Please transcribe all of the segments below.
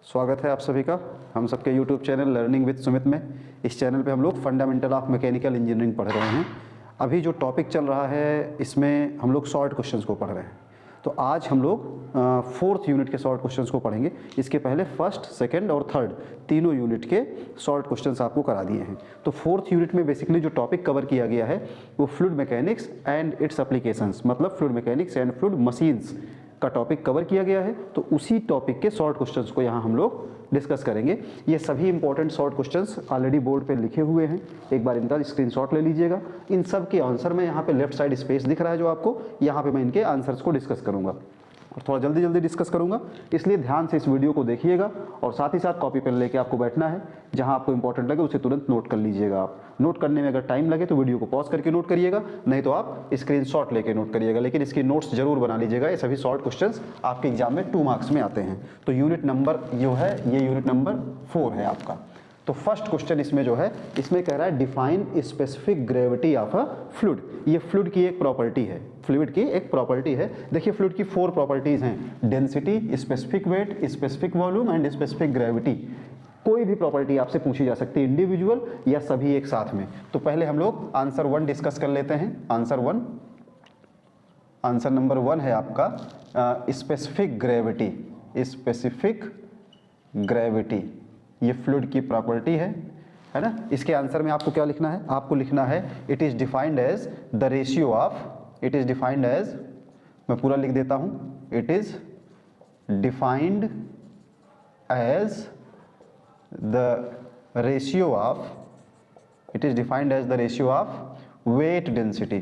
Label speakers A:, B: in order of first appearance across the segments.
A: स्वागत है आप सभी का हम सबके YouTube channel learning with Sumit में। इस चैनल पे हम लोग फंडामेंटल ऑफ मैकेनिकल इंजीनियरिंग पढ़ रहे हैं। अभी जो टॉपिक चल रहा है इसमें हम लोग शॉर्ट क्वेश्चंस को पढ़ रहे हैं। तो आज हम लोग फोर्थ यूनिट के शॉर्ट क्वेश्चंस को पढ़ेंगे। इसके पहले फर्स्ट, सेकंड और थर्ड तीनों यूनिट के शॉर्ट क्वेश्चंस आपको करा दिए हैं। तो फोर्थ यूनिट में बेसिकली जो टॉपिक कवर किया गया है वो fluid mechanics and its applications, मतलब fluid mechanics and fluid machines का टॉपिक कवर किया गया है। तो उसी टॉपिक के शॉर्ट क्वेश्चंस को यहाँ हम लोग डिस्कस करेंगे। ये सभी important short questions already board पे लिखे हुए हैं, एक बार इनका स्क्रीनशॉट ले लीजिएगा। इन सब के आंसर में यहाँ पे लेफ्ट साइड स्पेस दिख रहा है जो आपको, यहाँ पे मैं इनके आंसर्स को डिस्कस करूँगा और थोड़ा जल्दी जल्दी डिस्कस करूंगा, इसलिए ध्यान से इस वीडियो को देखिएगा और साथ ही साथ कॉपी पेन लेके आपको बैठना है। जहां आपको इंपॉर्टेंट लगे उसे तुरंत नोट कर लीजिएगा। आप नोट करने में अगर टाइम लगे तो वीडियो को पॉज करके नोट करिएगा, नहीं तो आप स्क्रीनशॉट लेके नोट करिएगा, लेकिन इसकी नोट्स जरूर बना लीजिएगा। ये सभी शॉर्ट क्वेश्चंस आपके एग्जाम में 2 मार्क्स में आते हैं। तो यूनिट नंबर जो है ये यूनिट नंबर 4 है आपका। तो फर्स्ट क्वेश्चन इसमें जो है, इसमें कह रहा है define specific gravity of a fluid. ये फ्लूइड की एक प्रॉपर्टी है, फ्लूइड की एक प्रॉपर्टी है। देखिए फ्लूइड की 4 प्रॉपर्टीज हैं, density, specific weight, specific volume and specific gravity. कोई भी प्रॉपर्टी आपसे पूछी जा सकती है, इंडिविजुअल या सभी एक साथ में। तो पहले हम लोग आंसर 1 डिस्कस कर लेते हैं। आंसर नंबर 1 है आपका स्पेसिफिक ग्रेविटी। स्पेसिफिक ग्रेविटी ये फ्लूइड की प्रॉपर्टी है ना। इसके आंसर में आपको क्या लिखना है? आपको लिखना है it is defined as the ratio of, it is defined as, मैं पूरा लिख देता हूं, it is defined as the ratio of, it is defined as the ratio of weight density,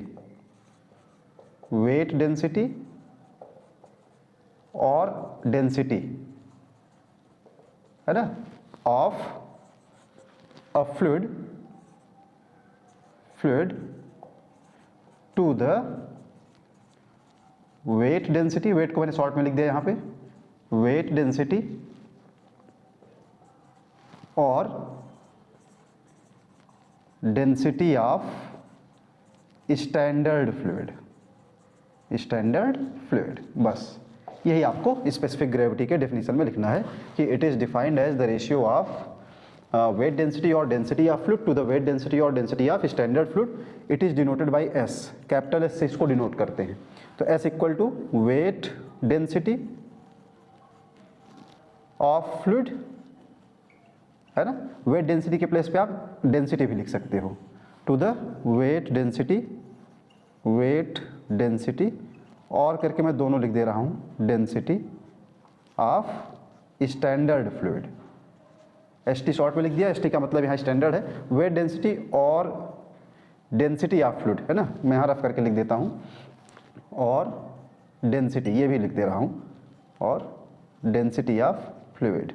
A: weight density और डेंसिटी है ना, of a fluid to the weight density, weight को मैंने शॉर्ट में लिख दिया यहाँ पे, weight density और density of standard fluid, बस यही आपको स्पेसिफिक ग्रेविटी के डेफिनेशन में लिखना है कि it is defined as the ratio of weight density और density of fluid to the weight density और density of standard fluid. It is denoted by S, capital S से इसको डिनोट करते हैं। तो S equal to weight density of fluid है ना। Weight density के प्लेस पे आप डेंसिटी भी लिख सकते हो, टू द वेट डेंसिटी और करके मैं दोनों लिख दे रहा हूं, density of standard fluid. ST short में लिख दिया, एसटी का मतलब यहाँ स्टैंडर्ड है। वेट डेंसिटी और डेंसिटी ऑफ फ्लूइड है ना, मैं यहाँ रफ करके लिख देता हूँ, और डेंसिटी ये भी लिख दे रहा हूँ, और डेंसिटी ऑफ फ्लूइड।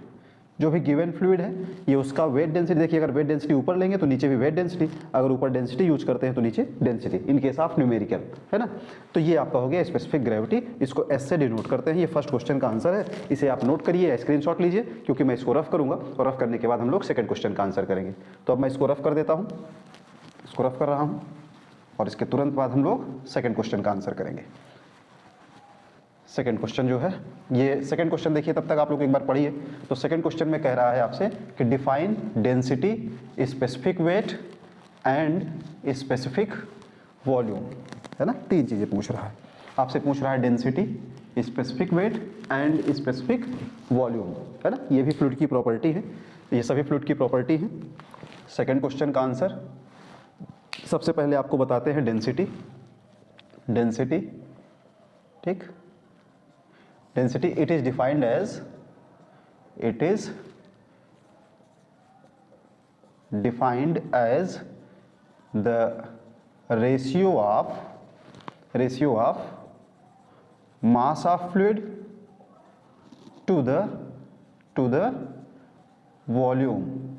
A: जो भी गिवन फ्लूइड है ये उसका वेट डेंसिटी, देखिए अगर वेट डेंसिटी ऊपर लेंगे तो नीचे भी वेट डेंसिटी, अगर ऊपर डेंसिटी यूज करते हैं तो नीचे density, in case of numerical है ना। तो ये आपका हो गया स्पेसिफिक ग्रेविटी, इसको एस से डिनोट करते हैं। ये फर्स्ट क्वेश्चन का आंसर है, इसे आप नोट करिए, स्क्रीनशॉट लीजिए, क्योंकि मैं इसको रफ करूंगा और रफ करने के बाद हम लोग सेकंड क्वेश्चन का आंसर करेंगे। तो अब मैं इसको रफ कर देता हूँ, इसको रफ कर रहा हूँ और इसके तुरंत बाद हम लोग सेकंड क्वेश्चन का आंसर करेंगे। सेकंड क्वेश्चन जो है, ये सेकंड क्वेश्चन देखिए, तब तक आप लोग एक बार पढ़िए। तो सेकंड क्वेश्चन में कह रहा है आपसे कि define density, specific weight and specific volume है ना। 3 चीजें पूछ रहा है आपसे, पूछ रहा है density, specific weight and specific volume है ना। ये भी फ्लूइड की प्रॉपर्टी है, ये सभी फ्लूइड की प्रॉपर्टी है। सेकंड क्वेश्चन का आंसर सबसे पहले आपको बताते हैं डेंसिटी, ठीक। Density, it is defined as the ratio of mass of fluid to the volume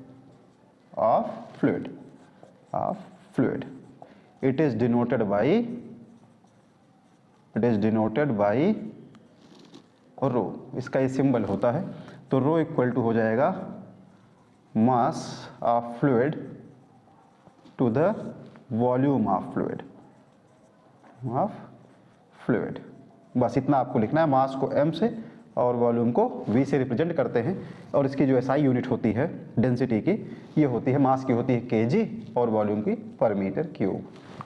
A: of fluid. It is denoted by रो, इसका ये सिंबल होता है। तो रो इक्वल टू हो जाएगा mass of fluid to the volume of fluid. बस इतना आपको लिखना है, मास को m से और वॉल्यूम को v से रिप्रेजेंट करते हैं। और इसकी जो SI यूनिट होती है डेंसिटी की, ये होती है मास की होती है kg और वॉल्यूम की पर मीटर क्यूब,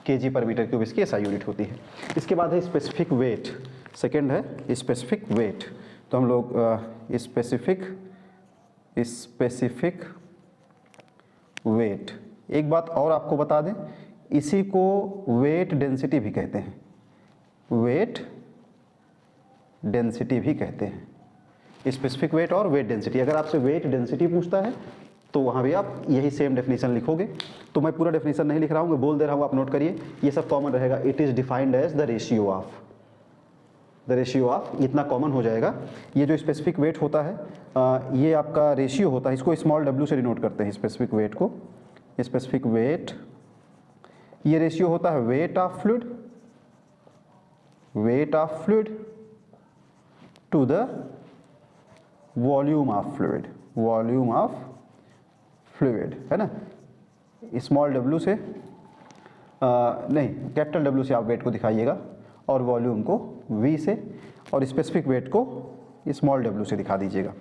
A: kg पर मीटर क्यूब इसकी SI यूनिट होती है। इसके बाद है स्पेसिफिक वेट, सेकेंड है स्पेसिफिक वेट। तो हम लोग स्पेसिफिक वेट, एक बात और आपको बता दें, इसी को वेट डेंसिटी भी कहते हैं, वेट डेंसिटी भी कहते हैं। स्पेसिफिक वेट और वेट डेंसिटी, अगर आपसे वेट डेंसिटी पूछता है तो वहाँ भी आप यही सेम डेफिनेशन लिखोगे। तो मैं पूरा डेफिनेशन नहीं लिख रहा हूँ, मैं बोल दे रहा हूँ, आप नोट करिए, ये सब कॉमन रहेगा। It is defined as the ratio of, इतना कॉमन हो जाएगा। ये जो स्पेसिफिक वेट होता है ये आपका रेशियो होता है, इसको स्मॉल w से डिनोट करते हैं स्पेसिफिक वेट को। स्पेसिफिक वेट, ये रेशियो होता है weight of fluid to the volume of fluid, है ना। स्मॉल w से नहीं, कैपिटल W से आप वेट को दिखाइएगा और वॉल्यूम को v से, और स्पेसिफिक वेट को स्मॉल w से दिखा दीजिएगा।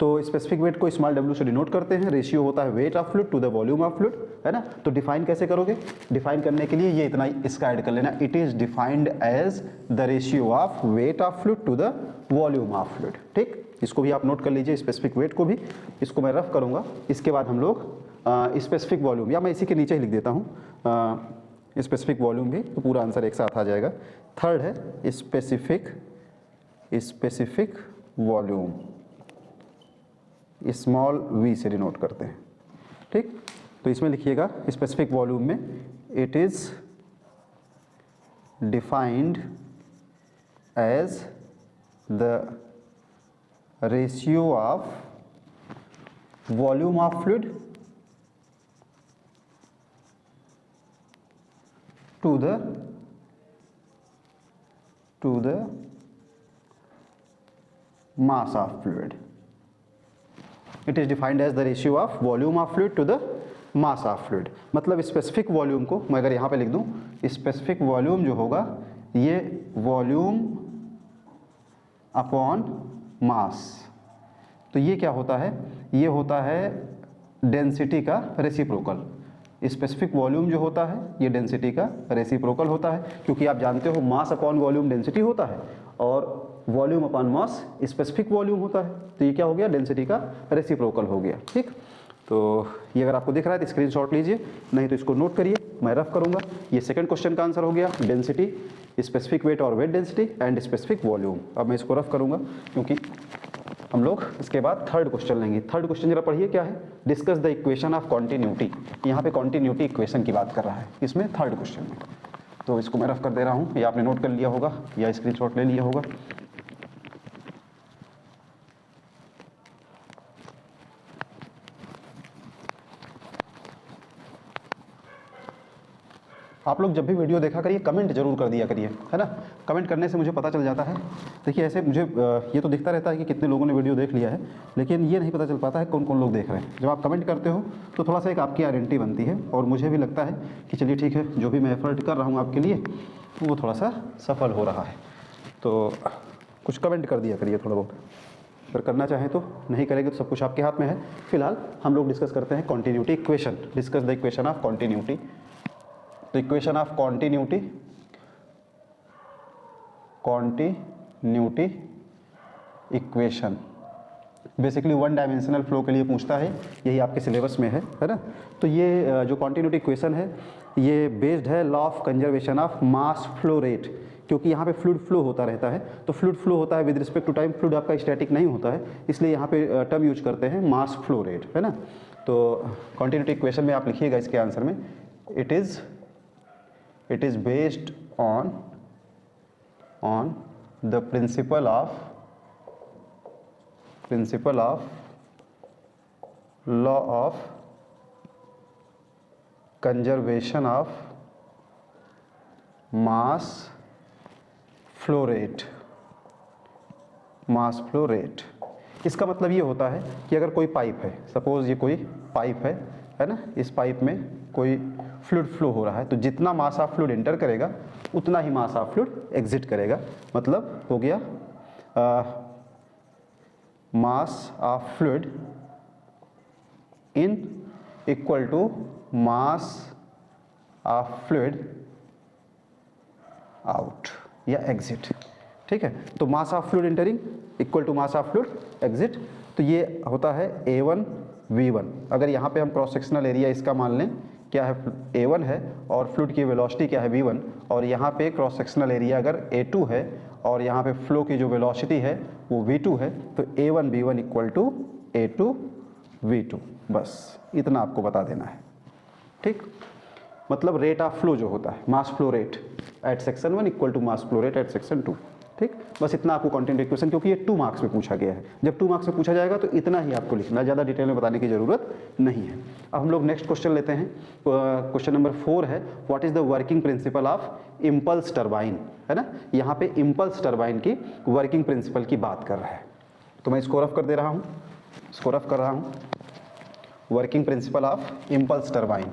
A: तो स्पेसिफिक वेट को स्मॉल w से डिनोट करते हैं, रेशियो होता है weight of fluid to the volume of fluid, है ना। तो डिफाइन कैसे करोगे, डिफाइन करने के लिए ये इतना इसका ऐड कर लेना, it is defined as the ratio of weight of fluid to the volume of fluid. ठीक, इसको भी आप नोट कर लीजिए, स्पेसिफिक वेट को भी। इसको मैं रफ करूँगा, इसके बाद हम लोग स्पेसिफिक वॉल्यूम, या मैं इसी के नीचे ही लिख देता हूँ स्पेसिफिक वॉल्यूम भी, तो पूरा आंसर एक साथ आ जाएगा। थर्ड है स्पेसिफिक वॉल्यूम, स्मॉल v से डिनोट करते हैं। ठीक, तो इसमें लिखिएगा स्पेसिफिक वॉल्यूम में it is defined as the ratio of volume of fluid to the mass of fluid. It is defined as the ratio of volume of fluid to the mass of fluid. मतलब specific volume को मैं अगर यहाँ पे लिख दूँ, specific volume जो होगा ये वॉल्यूम अपॉन मास, तो ये क्या होता है, ये होता है डेंसिटी का रेसिप्रोकल। स्पेसिफिक वॉल्यूम जो होता है ये डेंसिटी का रेसिप्रोकल होता है, क्योंकि आप जानते हो मास अपॉन वॉल्यूम डेंसिटी होता है और volume upon mass specific volume होता है, तो ये क्या हो गया, डेंसिटी का रेसिप्रोकल हो गया। ठीक, तो ये अगर आपको दिख रहा है तो स्क्रीनशॉट लीजिए, नहीं तो इसको नोट करिए, मैं रफ करूँगा। ये सेकंड क्वेश्चन का आंसर हो गया, डेंसिटी, स्पेसिफिक वेट और weight density and specific volume. अब मैं इसको रफ करूँगा क्योंकि हम लोग इसके बाद थर्ड क्वेश्चन लेंगे। थर्ड क्वेश्चन जरा पढ़िए, क्या है, discuss the equation of continuity. यहाँ पे कॉन्टिन्यूटी इक्वेशन की बात कर रहा है इसमें थर्ड क्वेश्चन में। तो इसको मैं रफ कर दे रहा हूँ, या आपने नोट कर लिया होगा या स्क्रीनशॉट ले लिया होगा। आप लोग जब भी वीडियो देखा करिए कमेंट जरूर कर दिया करिए, है ना। कमेंट करने से मुझे पता चल जाता है। देखिए ऐसे मुझे ये तो दिखता रहता है कि कितने लोगों ने वीडियो देख लिया है, लेकिन ये नहीं पता चल पाता है कौन कौन लोग देख रहे हैं। जब आप कमेंट करते हो तो थोड़ा सा एक आपकी आइडेंटिटी बनती है, और मुझे भी लगता है कि चलिए ठीक है, जो भी मैं एफर्ट कर रहा हूँ आपके लिए वो थोड़ा सा सफल हो रहा है। तो कुछ कमेंट कर दिया करिए थोड़ा बहुत, अगर करना चाहें तो, नहीं करेंगे तो सब कुछ आपके हाथ में है। फिलहाल हम लोग डिस्कस करते हैं continuity equation, discuss the equation of continuity. तो equation of continuity equation basically one dimensional flow के लिए पूछता है, यही आपके सिलेबस में है ना। तो ये जो कॉन्टिन्यूटी इक्वेशन है ये बेस्ड है law of conservation of mass flow rate, क्योंकि यहाँ पे फ्लूइड फ्लो होता रहता है। तो फ्लूइड फ्लो होता है with respect to time, fluid आपका स्टैटिक नहीं होता है, इसलिए यहाँ पे टर्म यूज करते हैं मास फ्लो रेट, है ना। तो कॉन्टिन्यूटी इक्वेशन में आप लिखिएगा इसके आंसर में, it is based on the principle of law of conservation of mass flow rate। इसका मतलब ये होता है कि अगर कोई पाइप है, सपोज ये कोई पाइप है ना, इस पाइप में कोई फ्लूइड फ्लो हो रहा है, तो जितना मास ऑफ फ्लूइड एंटर करेगा उतना ही मास ऑफ फ्लूइड एग्जिट करेगा। मतलब हो गया mass of fluid in equal to mass of fluid out या exit, ठीक है। तो mass of fluid entering equal to mass of fluid exit, तो ये होता है A1 V1। अगर यहाँ पे हम क्रॉस सेक्शनल एरिया इसका मान लें क्या है, A1 है, और फ्लूइड की वेलोसिटी क्या है V1, और यहाँ पे क्रॉस सेक्शनल एरिया अगर A2 है और यहाँ पे फ्लो की जो वेलोसिटी है वो V2 है, तो A1 V1 equal to A2 V2, बस इतना आपको बता देना है, ठीक। मतलब रेट ऑफ फ्लो जो होता है, mass flow rate at section 1 equal to mass flow rate at section 2, ठीक। बस इतना आपको कंटेंट इक्वेशन, क्योंकि ये 2 मार्क्स में पूछा गया है, जब 2 मार्क्स में पूछा जाएगा तो इतना ही आपको लिखना, ज़्यादा डिटेल में बताने की ज़रूरत नहीं है। अब हम लोग नेक्स्ट क्वेश्चन लेते हैं। क्वेश्चन नंबर 4 है, what is the working principle of impulse turbine, है ना। यहाँ पे इम्पल्स टरबाइन की वर्किंग प्रिंसिपल की बात कर रहा है, तो मैं इसको रफ कर दे रहा हूँ, इसको रफ कर रहा हूँ। Working principle of impulse turbine,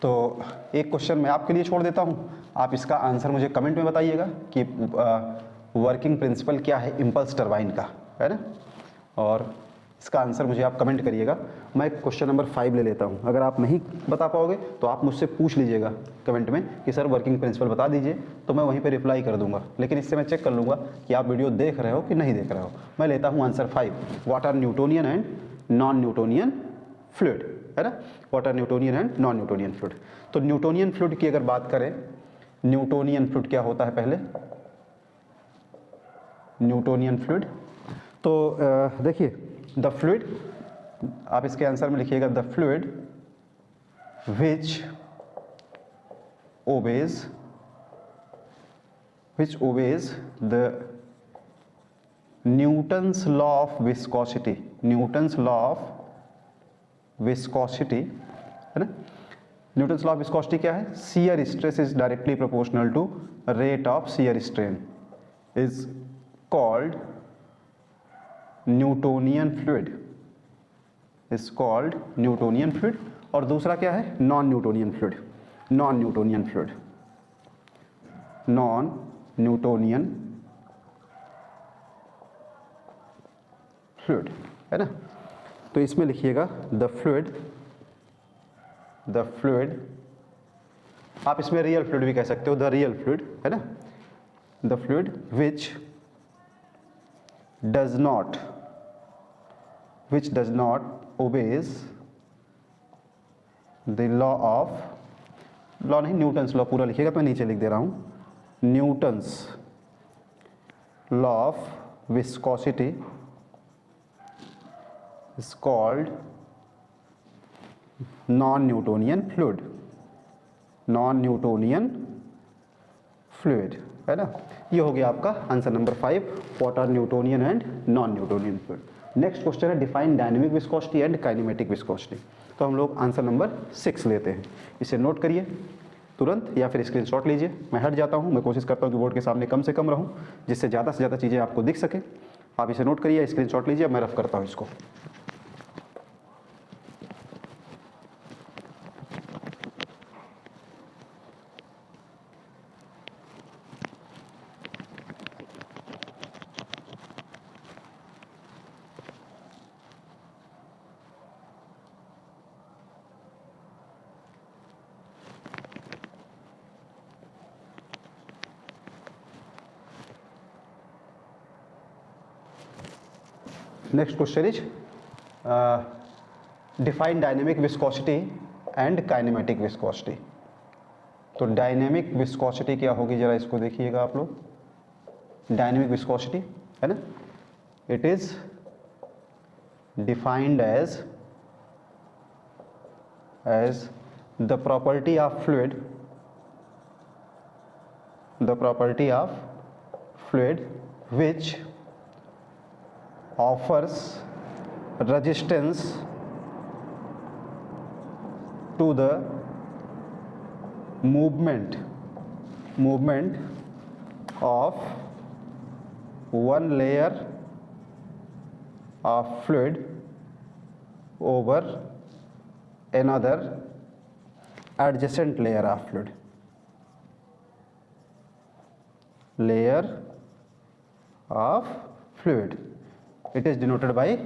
A: तो एक क्वेश्चन मैं आपके लिए छोड़ देता हूँ, आप इसका आंसर मुझे कमेंट में बताइएगा कि वर्किंग प्रिंसिपल क्या है इम्पल्स टरबाइन का, है ना, और इसका आंसर मुझे आप कमेंट करिएगा। मैं क्वेश्चन नंबर 5 ले लेता हूँ, अगर आप नहीं बता पाओगे तो आप मुझसे पूछ लीजिएगा कमेंट में कि सर वर्किंग प्रिंसिपल बता दीजिए, तो मैं वहीं पे रिप्लाई कर दूंगा, लेकिन इससे मैं चेक कर लूँगा कि आप वीडियो देख रहे हो कि नहीं देख रहे हो। मैं लेता हूँ answer 5, what are Newtonian and non Newtonian fluid, है ना, what are Newtonian and non Newtonian fluid. तो न्यूटोनियन फ्लूइड की अगर बात करें, न्यूटोनियन फ्लूइड क्या होता है, पहले न्यूटोनियन फ्लूइड, तो देखिए द फ्लूइड, आप इसके आंसर में लिखिएगा the fluid which obeys the Newton's law of viscosity, Newton's law of viscosity, है ना। न्यूटन्स लॉ ऑफ विस्कोसिटी क्या है, shear stress is directly proportional to rate of shear strain, is called Newtonian fluid, is called Newtonian fluid. और दूसरा क्या है, non Newtonian fluid, non Newtonian fluid, non Newtonian fluid, है ना। तो इसमें लिखिएगा द फ्लूइड, आप इसमें रियल फ्लूइड भी कह सकते हो, द रियल फ्लूइड, है ना, the fluid which does not obeys the law of, law नहीं न्यूटन्स लॉ पूरा लिखिएगा, मैं नीचे लिख दे रहा हूं, Newton's law of viscosity is called non-Newtonian fluid, non-Newtonian fluid, है ना। ये हो गया आपका answer number 5, what are Newtonian and non Newtonian fluid. Next question है define dynamic viscosity and kinematic viscosity, तो हम लोग आंसर नंबर 6 लेते हैं। इसे नोट करिए तुरंत या फिर स्क्रीनशॉट लीजिए। मैं हट जाता हूँ, मैं कोशिश करता हूँ कि बोर्ड के सामने कम से कम रहूँ, जिससे ज़्यादा से ज़्यादा चीज़ें आपको दिख सके। आप इसे नोट करिए, स्क्रीनशॉट लीजिए, मैं रफ करता हूँ इसको। Next question is define dynamic viscosity and kinematic viscosity. तो डायनेमिक विस्कोसिटी क्या होगी, जरा इसको देखिएगा आप लोग। डायनेमिक विस्कोसिटी, है ना, it is defined as the property of fluid which offers resistance to the movement of one layer of fluid over another adjacent layer of fluid। layer of fluid. It is denoted by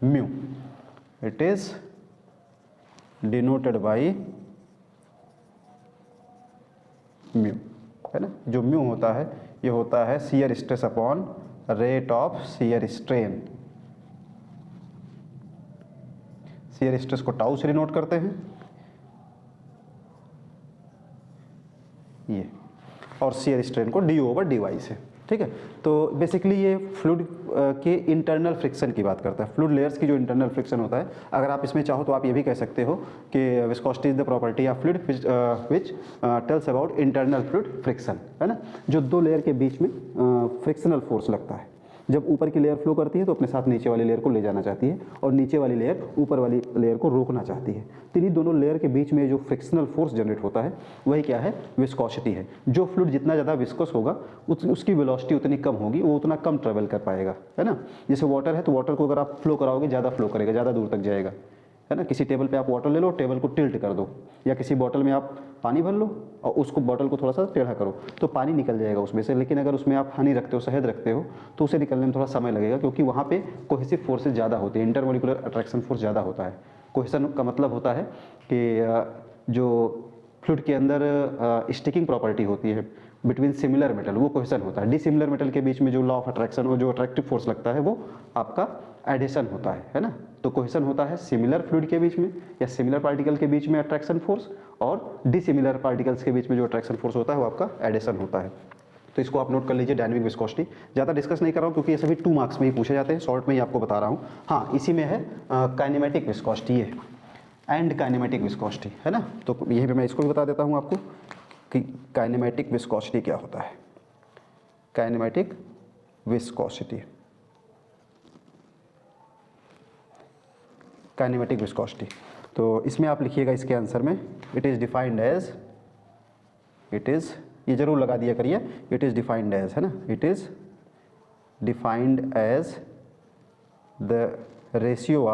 A: mu. It is denoted by mu, है ना। जो mu होता है ये होता है shear stress upon rate of shear strain. Shear stress को tau से डिनोट करते हैं ये, और शियर स्ट्रेन को डी ओवर डी वाई से, ठीक है। तो बेसिकली ये फ्लूइड के इंटरनल फ्रिक्शन की बात करता है, फ्लूइड लेयर्स की जो इंटरनल फ्रिक्शन होता है। अगर आप इसमें चाहो तो आप ये भी कह सकते हो कि viscosity is the property of fluid which tells about internal fluid friction, है ना। जो दो लेयर के बीच में फ्रिक्शनल फोर्स लगता है। जब ऊपर की लेयर फ्लो करती है तो अपने साथ नीचे वाली लेयर को ले जाना चाहती है, और नीचे वाली लेयर ऊपर वाली लेयर को रोकना चाहती है। तो इन्हीं दोनों लेयर के बीच में जो फ्रिक्शनल फोर्स जनरेट होता है वही क्या है, विस्कोसिटी है। जो फ्लूइड जितना ज़्यादा विस्कोस होगा उसकी वेलोसिटी उतनी कम होगी, वो उतना कम ट्रेवल कर पाएगा, है ना। जैसे वाटर है तो वाटर को अगर आप फ्लो कराओगे ज़्यादा फ्लो करेगा, ज़्यादा दूर तक जाएगा, है ना। किसी टेबल पे आप वाटर ले लो, टेबल को टिल्ट कर दो, या किसी बॉटल में आप पानी भर लो और उसको बॉटल को थोड़ा सा टेढ़ा करो तो पानी निकल जाएगा उसमें से। लेकिन अगर उसमें आप हनी रखते हो, शहद रखते हो, तो उसे निकलने में थोड़ा समय लगेगा, क्योंकि वहाँ पे कोहेसिव फोर्सेज ज़्यादा होती है, इंटरमोलिकुलर अट्रैक्शन फोर्स ज़्यादा होता है। कोहेसन का मतलब होता है कि जो फ्लूइड के अंदर स्टिकिंग प्रॉपर्टी होती है बिटवीन सिमिलर मेटल, वो कोहेसन होता है। डिसिमिलर मेटल के बीच में जो लॉ ऑफ अट्रैक्शन और जो अट्रैक्टिव फोर्स लगता है वो आपका एडिशन होता है ना। तो कोहेसन होता है सिमिलर फ्लूइड के बीच में या सिमिलर पार्टिकल के बीच में अट्रैक्शन फोर्स, और डिसिमिलर पार्टिकल्स के बीच में जो अट्रैक्शन फोर्स होता है वो आपका एडिशन होता है। तो इसको आप नोट कर लीजिए, डायनेमिक विस्कोसिटी। ज़्यादा डिस्कस नहीं कर रहा हूँ क्योंकि ये सभी 2 मार्क्स में ही पूछे जाते हैं, शॉर्ट में ही आपको बता रहा हूँ। हाँ, इसी में है काइनेमेटिक विस्कोसिटी है, एंड काइनेमेटिक विस्कोसिटी, है ना। तो यही पे मैं इसको भी बता देता हूँ आपको कि काइनेमेटिक विस्कोसिटी क्या होता है। काइनेमेटिक विस्कोसिटी, काइनेमेटिक विस्कोसिटी, तो इसमें आप लिखिएगा इसके आंसर में, it is defined as, it is, ये जरूर लगा दिया करिए, इट इज़ डिफाइंड एज, है ना। It is defined as the ratio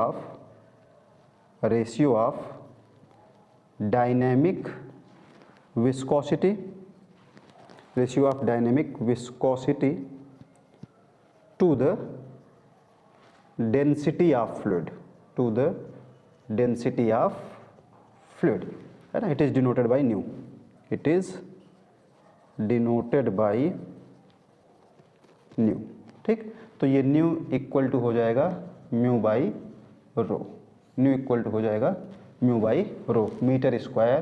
A: of dynamic viscosity, ratio of dynamic viscosity to the density of fluid, to the density of fluid, है ना। It is denoted by nu, it is denoted by nu, ठीक। तो ये nu equal to हो जाएगा mu by rho, nu equal to हो जाएगा mu by rho, metre square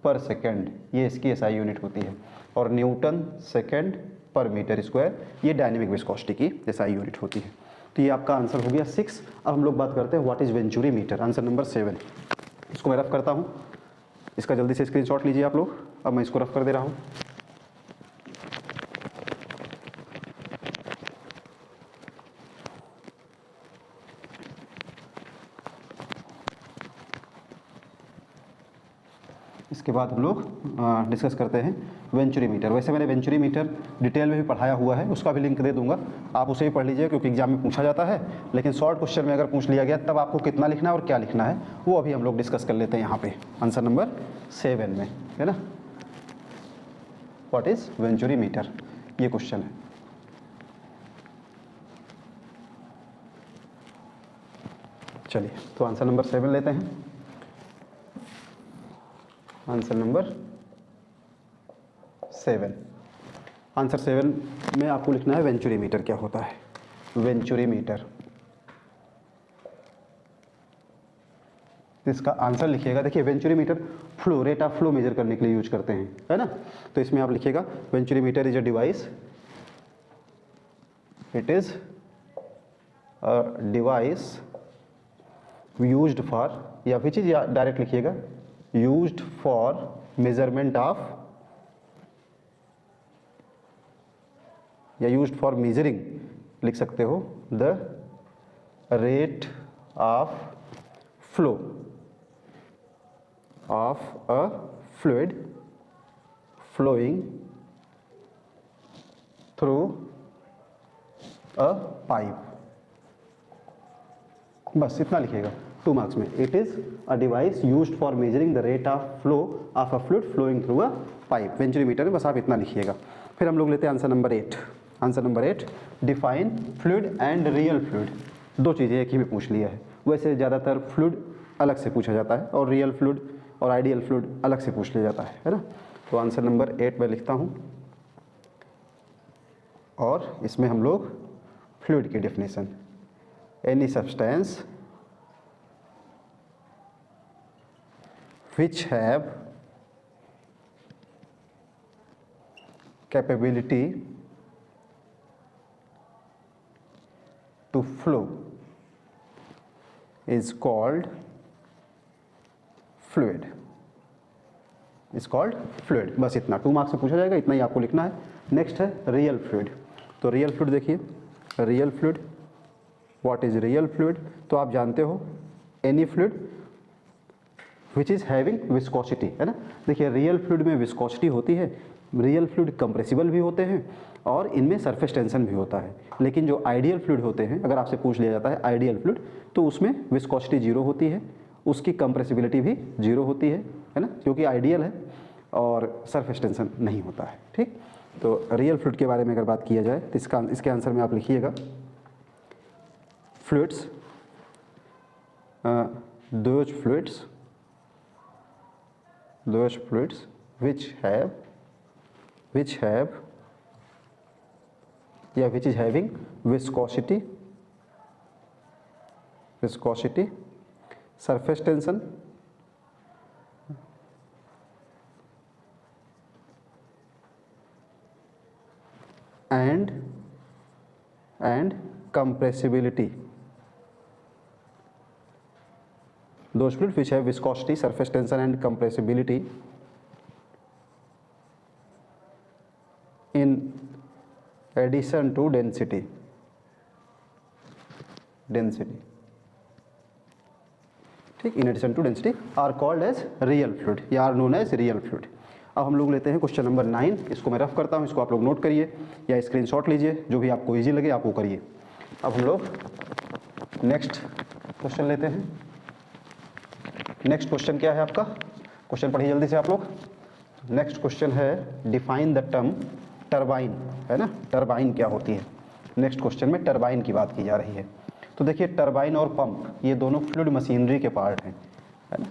A: per second, ये इसकी एसआई यूनिट होती है, और न्यूटन सेकेंड पर मीटर स्क्वायर ये डायनेमिक विस्कोसिटी की एसआई यूनिट होती है। तो ये आपका आंसर हो गया 6। अब हम लोग बात करते हैं what is venturi meter, answer number 7। इसको मैं रफ करता हूँ, इसका जल्दी से स्क्रीनशॉट लीजिए आप लोग। अब मैं इसको रफ कर दे रहा हूँ। इसके बाद हम लोग डिस्कस करते हैं वेंचुरी मीटर। वैसे मैंने वेंचुरी मीटर डिटेल में भी पढ़ाया हुआ है, उसका भी लिंक दे दूंगा, आप उसे भी पढ़ लीजिए क्योंकि एग्जाम में पूछा जाता है। लेकिन शॉर्ट क्वेश्चन में अगर पूछ लिया गया तब आपको कितना लिखना है और क्या लिखना है वो अभी हम लोग डिस्कस कर लेते हैं यहाँ पे आंसर नंबर 7 में, है ना। व्हाट इज़ वेंचुरी मीटर, ये क्वेश्चन है। चलिए तो आंसर नंबर 7 लेते हैं। आंसर नंबर 7, आंसर 7 में आपको लिखना है वेंचुरी मीटर क्या होता है। वेंचुरी मीटर, इसका आंसर लिखिएगा। देखिए venturi meter flow, rate of flow measure करने के लिए यूज करते हैं, है ना। तो इसमें आप लिखिएगा venturi meter is a device, it is a device used for, या फिर चीज डायरेक्ट लिखिएगा used for measurement of, या used for measuring लिख सकते हो, the rate of flow of a fluid flowing through a pipe। बस इतना लिखिएगा 2 मार्क्स में। It is a device used for measuring the rate of flow of a fluid flowing through a pipe. Venturi meter में बस आप इतना लिखिएगा। फिर हम लोग लेते हैं answer number 8। Answer number 8, define fluid and real fluid. दो चीज़ें एक ही में पूछ लिया है। वैसे ज़्यादातर फ्लूइड अलग से पूछा जाता है और रियल फ्लूइड और आइडियल फ्लूइड अलग से पूछ लिया जाता है ना। तो आंसर नंबर 8 मैं लिखता हूँ और इसमें हम लोग फ्लूइड की definition, any substance which have capability to flow is called fluid, is called fluid। बस इतना 2 मार्क्स से पूछा जाएगा, इतना ही आपको लिखना है। नेक्स्ट है रियल फ्लूइड। तो रियल फ्लूइड देखिए, real fluid, what is real fluid? तो आप जानते हो any fluid which is having viscosity, है ना। देखिए रियल फ्लूइड में विस्कोसिटी होती है, रियल फ्लूइड कंप्रेसिबल भी होते हैं और इनमें सरफेस टेंशन भी होता है। लेकिन जो आइडियल फ्लूइड होते हैं, अगर आपसे पूछ लिया जाता है आइडियल फ्लूइड, तो उसमें विस्कोसिटी 0 होती है, उसकी कंप्रेसिबिलिटी भी 0 होती है ना, क्योंकि आइडियल है और सरफेस टेंशन नहीं होता है। ठीक, तो रियल फ्लूइड के बारे में अगर बात किया जाए तो इसके आंसर में आप लिखिएगा fluids, those fluids which is having viscosity, surface tension and compressibility। Those fluids which have viscosity, surface tension and compressibility in addition to density, ठीक, in addition to density are called as real fluid या are known as real fluid। अब हम लोग लेते हैं question number 9। इसको मैं rough करता हूँ, इसको आप लोग नोट करिए या स्क्रीनशॉट लीजिए, जो भी आपको इजी लगे आप वो करिए। अब हम लोग नेक्स्ट क्वेश्चन लेते हैं। नेक्स्ट क्वेश्चन क्या है आपका? क्वेश्चन पढ़िए जल्दी से आप लोग। नेक्स्ट क्वेश्चन है डिफाइन द टर्म टरबाइन, है ना। टरबाइन क्या होती है? नेक्स्ट क्वेश्चन में टरबाइन की बात की जा रही है। तो देखिए टरबाइन और पंप ये दोनों फ्लूइड मशीनरी के पार्ट हैं, है ना।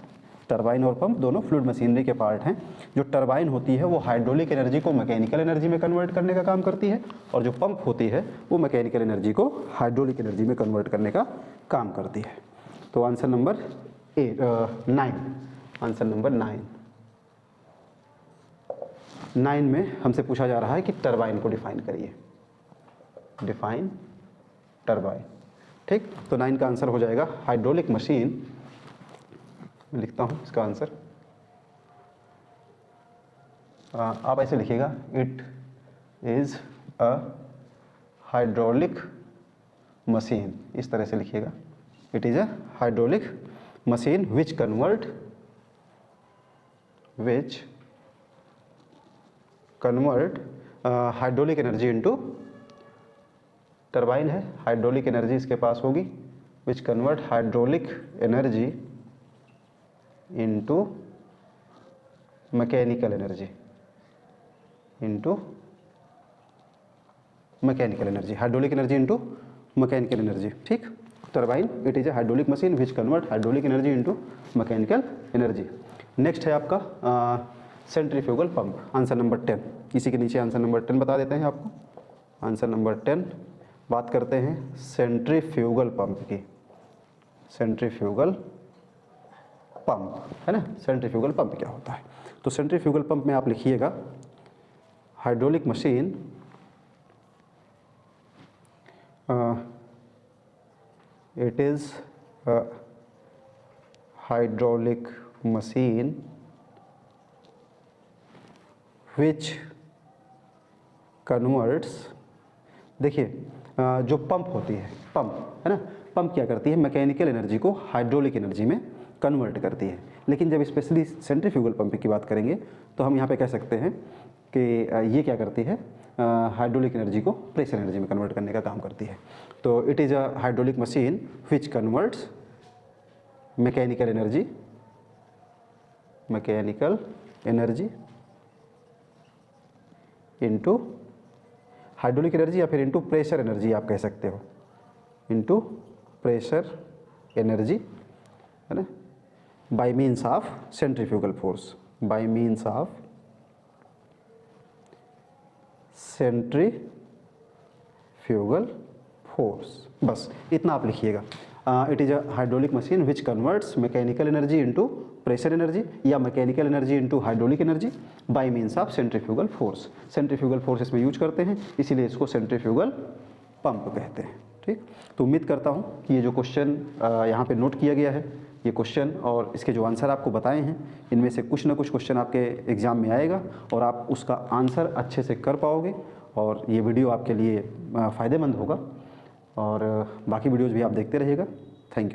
A: टरबाइन और पंप दोनों फ्लूइड मशीनरी के पार्ट हैं। जो टरबाइन होती है वो हाइड्रोलिक एनर्जी को मैकेनिकल एनर्जी में कन्वर्ट करने का काम करती है और जो पंप होती है वो मैकेनिकल एनर्जी को हाइड्रोलिक एनर्जी में कन्वर्ट करने का काम करती है। तो आंसर नंबर 9, आंसर नंबर 9 में हमसे पूछा जा रहा है कि टरबाइन को डिफाइन करिए, डिफाइन टरबाइन। ठीक, तो 9 का आंसर हो जाएगा हाइड्रोलिक मशीन। मैं लिखता हूँ इसका आंसर, आप ऐसे लिखिएगा, it is a hydraulic machine, इस तरह से लिखिएगा। It is a hydraulic machine which convert hydraulic energy into, turbine है हाइड्रोलिक एनर्जी इसके पास होगी, which convert hydraulic energy into mechanical energy, hydraulic energy into mechanical energy. ठीक, turbine it is a hydraulic machine which convert hydraulic energy into mechanical energy. Next है आपका centrifugal pump, answer number 10। इसी के नीचे answer number 10 बता देते हैं आपको। आंसर नंबर 10 बात करते हैं सेंट्रीफ्यूगल पंप की। सेंट्रीफ्यूगल पंप, है ना। सेंट्रीफ्यूगल पंप क्या होता है? तो सेंट्रीफ्यूगल पंप में आप लिखिएगा hydraulic machine it is a hydraulic machine which converts, देखिए जो पंप होती है, पंप, है ना, पंप क्या करती है? मैकेनिकल एनर्जी को हाइड्रोलिक एनर्जी में कन्वर्ट करती है। लेकिन जब स्पेशली सेंट्रीफ्यूगल पंप की बात करेंगे तो हम यहाँ पे कह सकते हैं कि ये क्या करती है? हाइड्रोलिक एनर्जी को प्रेशर एनर्जी में कन्वर्ट करने का काम करती है। तो it is a hydraulic machine which converts mechanical energy into hydraulic energy या फिर इनटू प्रेशर एनर्जी आप कह सकते हो, इनटू प्रेशर एनर्जी, है ना, by means of centrifugal force, by means of centrifugal force. बस इतना आप लिखिएगा। It is a hydraulic machine which converts mechanical energy into pressure energy या mechanical energy into hydraulic energy by means of centrifugal force. Centrifugal force इसमें use करते हैं, इसीलिए इसको सेंट्रीफ्यूगल पंप कहते हैं। ठीक, तो उम्मीद करता हूँ कि ये जो क्वेश्चन यहाँ पे नोट किया गया है, ये क्वेश्चन और इसके जो आंसर आपको बताए हैं, इनमें से कुछ ना कुछ क्वेश्चन आपके एग्ज़ाम में आएगा और आप उसका आंसर अच्छे से कर पाओगे और ये वीडियो आपके लिए फ़ायदेमंद होगा। और बाकी वीडियोज़ भी आप देखते रहिएगा। Thank you.